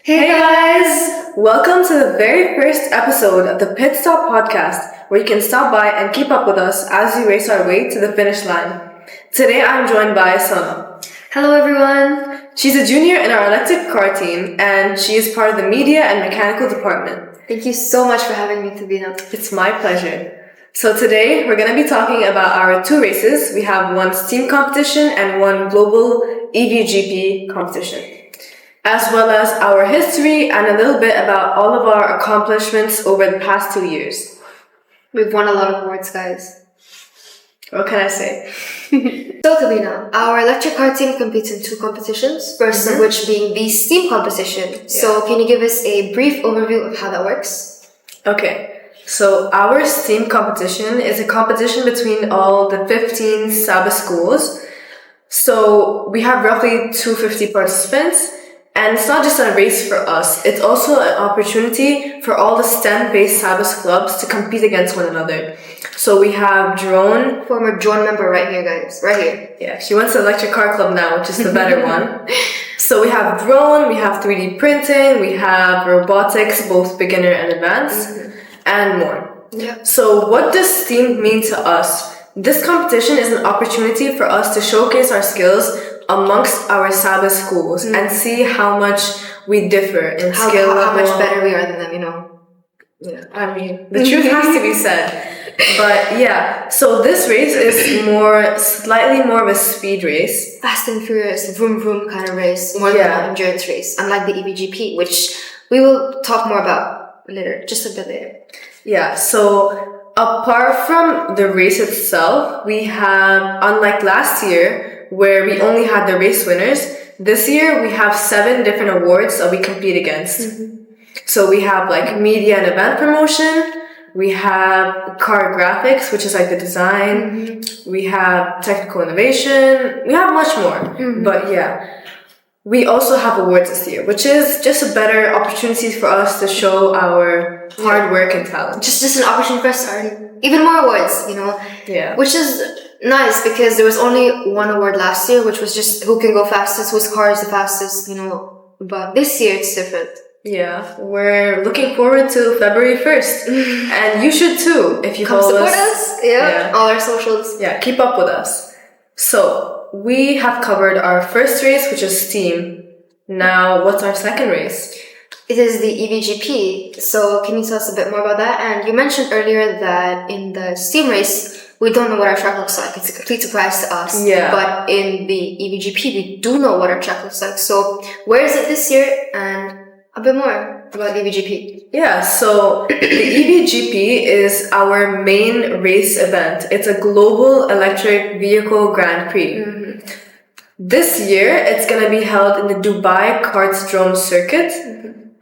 Hey guys! Welcome to the very first episode of the Pitstop Podcast, where you can stop by and keep up with us as we race our way to the finish line. Today I'm joined by Sonal. Hello everyone! She's a junior in our electric car team, and she is part of the media and mechanical department. Thank you so much for having me, Tabina. It's my pleasure. So today we're going to be talking about our two races. We have one steam competition and one global EVGP competition, as well as our history and a little bit about all of our accomplishments over the past 2 years. We've won a lot of awards, guys. What can I say? So, Tabina, our electric car team competes in two competitions, first of which being the steam competition. Yeah. So, can you give us a brief overview of how that works? Okay. So, our steam competition is a competition between all the 15 Sabah schools. So, we have roughly 250 participants. And it's not just a race for us, it's also an opportunity for all the STEM-based Sabbath clubs to compete against one another. So we have Drone. Former Drone member right here, guys. Right here. Yeah, she went to the electric car club now, which is the better one. So we have Drone, we have 3D printing, we have robotics, both beginner and advanced, and more. Yeah. So what does STEAM mean to us? This competition is an opportunity for us to showcase our skills amongst our Sabah schools and see how much we differ in skill level. How much better we are than them, you know. Yeah, I mean, the truth has to be said. But yeah, so this race is slightly more of a speed race. Fast and furious, vroom vroom kind of race, more than an endurance race, unlike the EVGP, which we will talk more about later, just a bit later. Yeah, so apart from the race itself, we have, unlike last year, where we only had the race winners, this year we have 7 different awards that we compete against. So we have like media and event promotion, we have car graphics, which is like the design, we have technical innovation, we have much more. But yeah, we also have awards this year, which is just a better opportunity for us to show our hard work and talent. Just an opportunity for us to earn even more awards, you know? Yeah. Which is nice because there was only one award last year, which was just who can go fastest, whose car is the fastest, you know. But this year it's different. Yeah, we're looking forward to February 1st. And you should too, if you come follow support us. Yeah, all our socials. Yeah, keep up with us. So, we have covered our first race, which is steam. Now, what's our second race? It is the EVGP. So, can you tell us a bit more about that? And you mentioned earlier that in the steam race, we don't know what our track looks like. It's a complete surprise to us. Yeah. But in the EVGP, we do know what our track looks like. So, where is it this year? And a bit more about EVGP. Yeah, so the EVGP is our main race event. It's a global electric vehicle Grand Prix. This year, it's going to be held in the Dubai Kartsdrome circuit.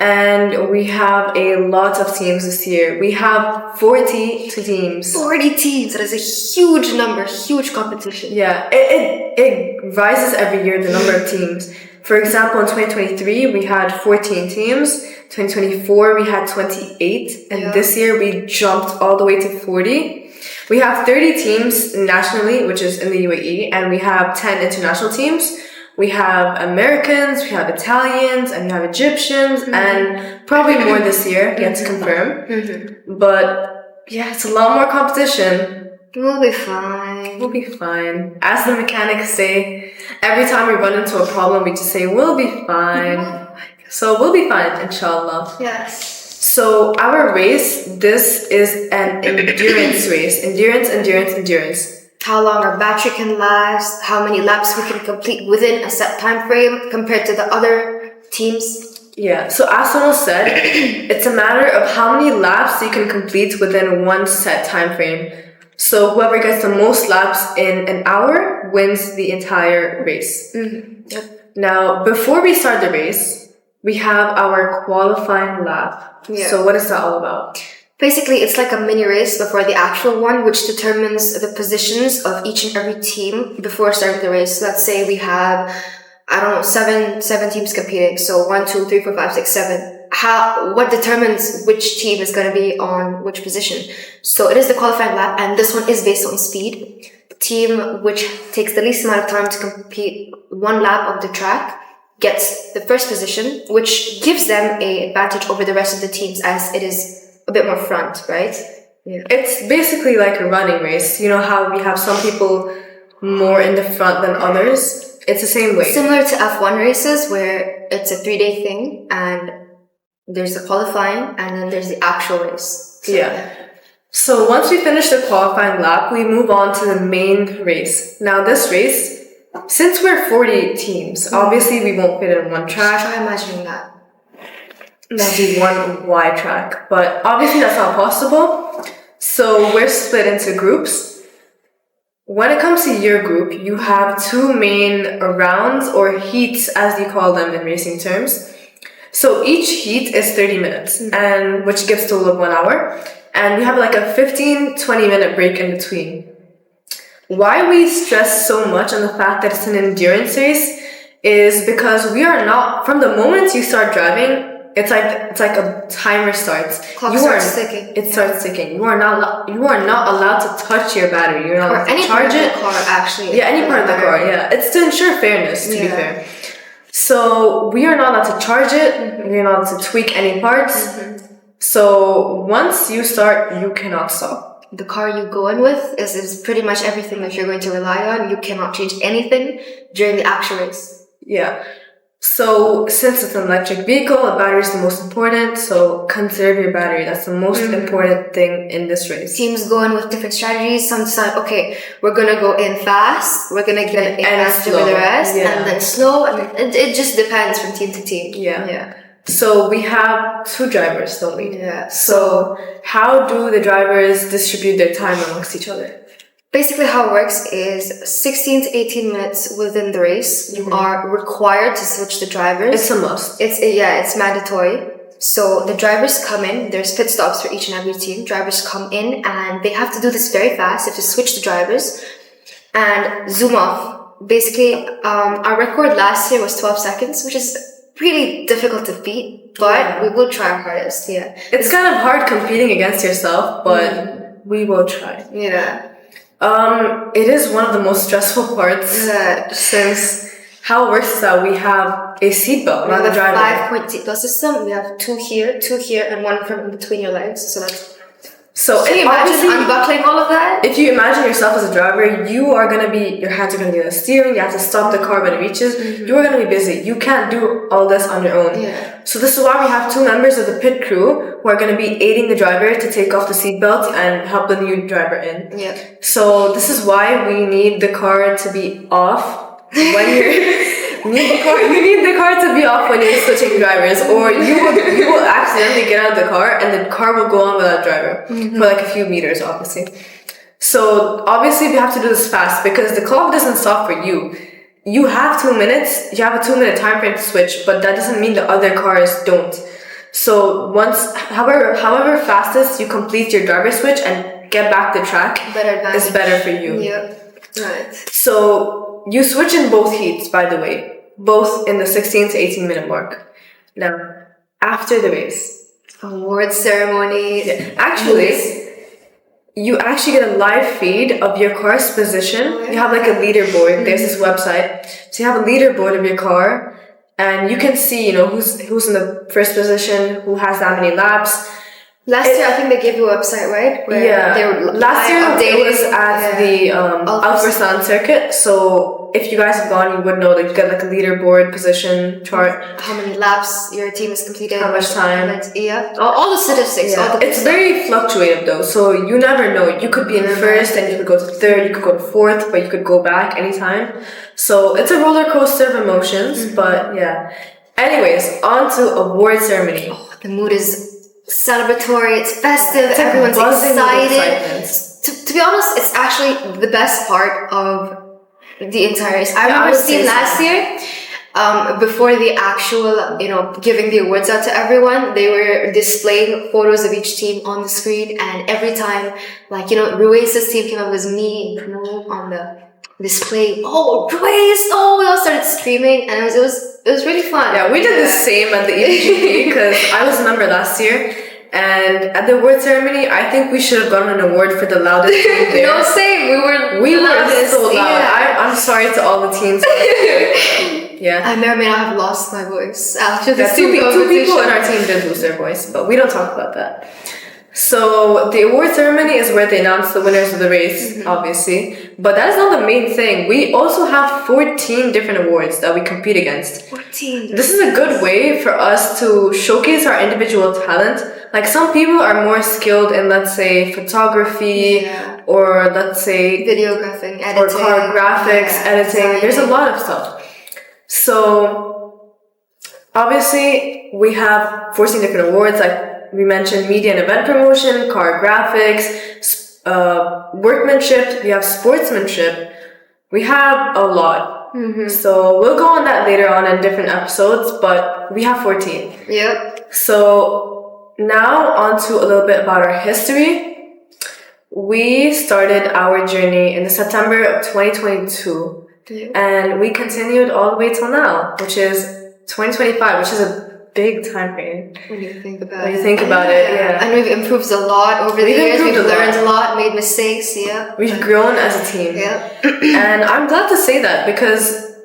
And we have a lot of teams this year. We have 40 teams. 40 teams. That is a huge number, huge competition. Yeah, it rises every year, the number of teams. For example, in 2023, we had 14 teams. 2024, we had 28. And this year, we jumped all the way to 40. We have 30 teams nationally, which is in the UAE. And we have 10 international teams. We have Americans, we have Italians, and we have Egyptians, and probably more this year, yet to confirm. But yeah, it's a lot more competition. We'll be fine. We'll be fine. As the mechanics say, every time we run into a problem, we just say, we'll be fine. So we'll be fine, inshallah. Yes. So our race, this is an endurance race. Endurance. How long our battery can last, how many laps we can complete within a set time frame compared to the other teams. Yeah, so as Sonal said, it's a matter of how many laps you can complete within one set time frame. So whoever gets the most laps in an hour wins the entire race. Now, before we start the race, we have our qualifying lap. So what is that all about? Basically, it's like a mini race before the actual one, which determines the positions of each and every team before starting the race. Let's say we have, seven teams competing. So 1, 2, 3, 4, 5, 6, 7. What determines which team is going to be on which position? So it is the qualifying lap, and this one is based on speed. The team which takes the least amount of time to complete one lap of the track gets the first position, which gives them a advantage over the rest of the teams as it is a bit more front, right? Yeah. It's basically like a running race. You know how we have some people more in the front than others? It's the same way. Similar to F1 races where it's a 3-day thing and there's the qualifying and then there's the actual race. So, yeah. So once we finish the qualifying lap, we move on to the main race. Now this race, since we're 48 teams, obviously we won't fit in one track. Try imagining that. That'll be one wide track, but obviously that's not possible. So we're split into groups. When it comes to your group, you have 2 main rounds or heats, as you call them in racing terms. So each heat is 30 minutes, and which gives a total of 1 hour. And we have like a 15-20 minute break in between. Why we stress so much on the fact that it's an endurance race is because we are not, from the moment you start driving, it's like a timer starts. Clock starts ticking. It starts ticking. You are not allowed to touch your battery. You're not allowed to charge it. Or any part of the car, actually. Yeah, any part of the car. Yeah, it's to ensure fairness. To be fair. So we are not allowed to charge it. We are not allowed to tweak any parts. So once you start, you cannot stop. The car you go in with is pretty much everything that you're going to rely on. You cannot change anything during the actual race. Yeah. So since it's an electric vehicle, a battery is the most important. So conserve your battery. That's the most important thing in this race. Teams go in with different strategies. Some decide, okay, we're going to go in fast. We're going to get in faster with the rest. And then slow. And it just depends from team to team. Yeah. So we have 2 drivers, don't we? Yeah. So how do the drivers distribute their time amongst each other? Basically how it works is 16 to 18 minutes within the race. You are required to switch the drivers. It's a must. It's mandatory. So the drivers come in. There's pit stops for each and every team. Drivers come in and they have to do this very fast. They have to switch the drivers and zoom off. Basically, our record last year was 12 seconds, which is really difficult to beat, but we will try our hardest. Yeah, it's kind of hard competing against yourself, but we will try. Yeah. It is one of the most stressful parts since how it works is that we have a seatbelt, not the driver. 5-point seatbelt system. We have 2 here, and 1 from between your legs. So can you imagine unbuckling all of that? If you imagine yourself as a driver, your hands are gonna be on the steering. You have to stop the car when it reaches. You are gonna be busy. You can't do all this on your own. Yeah. So this is why we have 2 members of the pit crew who are gonna be aiding the driver to take off the seatbelt and help the new driver in. Yeah. So this is why we need the car to be off when you're. You need the car to be off when you're switching drivers, or you will accidentally get out of the car and the car will go on without driver for like a few meters, obviously. So obviously we have to do this fast because the clock doesn't stop for you. You have 2 minutes. You have a 2-minute time frame to switch, but that doesn't mean the other cars don't. So however fastest you complete your driver switch and get back the track is better for you. Yeah. Right. So you switch in both heats, by the way. Both in the 16 to 18 minute mark. Now, after the race. Award ceremony. You actually get a live feed of your car's position. You have like a leaderboard. There's this website. So you have a leaderboard of your car and you can see, who's in the first position, who has that many laps. Last year, I think they gave you a website, right? Last year it was at the ft.Sonal circuit. So if you guys have gone, you would know that you get like a leaderboard position chart. How many laps your team has completed. How much time. All the statistics. Yeah. It's very fluctuative though. So you never know. You could be in first and you could go to third, you could go to fourth, but you could go back anytime. So it's a roller coaster of emotions, but yeah. Anyways, on to award ceremony. Oh, the mood is celebratory, it's festive, everyone's excited. To be honest, it's actually the best part of the entire race. I remember seeing last year, before the actual, giving the awards out to everyone, they were displaying photos of each team on the screen, and every time, Ruiza's team came up, was me and Pranav on the display. Oh, Ruiz! Oh, we all started screaming, and it was really fun. Yeah, we did the same at the EVGP because I was a member last year, and at the award ceremony, I think we should have gotten an award for the loudest team there. No, same. We were so loud. Yeah. I'm sorry to all the teams. Yeah. I may or may not have lost my voice after the Yeah, two people in our team did lose their voice, but we don't talk about that. So the award ceremony is where they announce the winners of the race, obviously. But that's not the main thing. We also have 14 different awards that we compete against. 14. This is a good way for us to showcase our individual talent. Like some people are more skilled in, let's say, photography, or let's say videographing, editing, or car graphics, editing. designing. There's a lot of stuff. So obviously we have 14 different awards, like we mentioned media and event promotion, car graphics, workmanship, we have sportsmanship. We have a lot. So we'll go on that later on in different episodes, but we have 14. Yep. So now on to a little bit about our history. We started our journey in the September of 2022, and we continued all the way till now, which is 2025, which is a big time frame. When you think about it. Yeah. And we've improved a lot over the years. We've learned a lot, made mistakes, We've grown as a team. And I'm glad to say that because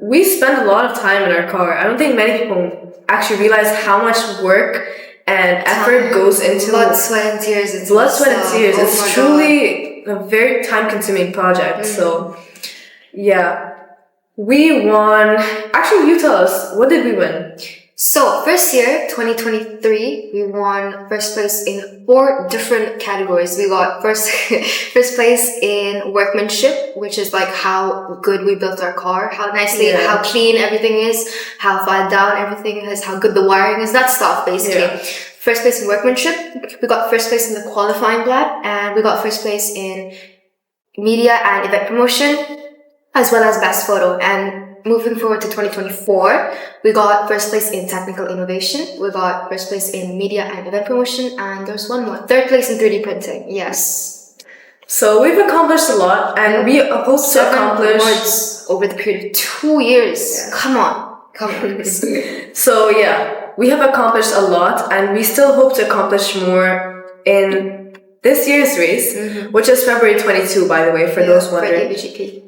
we spend a lot of time in our car. I don't think many people actually realize how much work and effort goes into blood, sweat, and tears. It's truly a very time-consuming project. So, yeah. We won. Actually, you tell us, what did we win? So, first year, 2023, we won first place in 4 different categories. We got first place in workmanship, which is like how good we built our car, how nicely, how clean everything is, how far down everything is, how good the wiring is, that stuff, basically. First place in workmanship. We got first place in the qualifying blad, and we got first place in media and event promotion, as well as best photo. And moving forward to 2024, we got first place in technical innovation, we got first place in media and event promotion, and there's one more, third place in 3D printing. Yes. So we've accomplished a lot, and we hope to accomplish awards over the period of 2 years. Come on. So we have accomplished a lot, and we still hope to accomplish more in this year's race, which is February 22, by the way, for those wondering. For ABGP.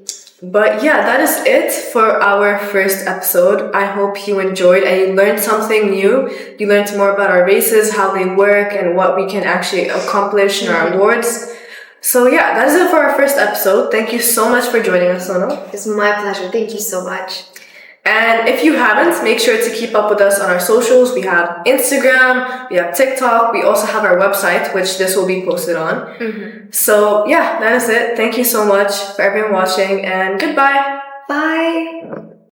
But that is it for our first episode. I hope you enjoyed and you learned something new. You learned more about our races, how they work, and what we can actually accomplish in our awards. So that is it for our first episode. Thank you so much for joining us, Sonal. It's my pleasure. Thank you so much. And if you haven't, make sure to keep up with us on our socials. We have Instagram, we have TikTok, we also have our website, which this will be posted on. So that is it. Thank you so much for everyone watching, and goodbye. Bye.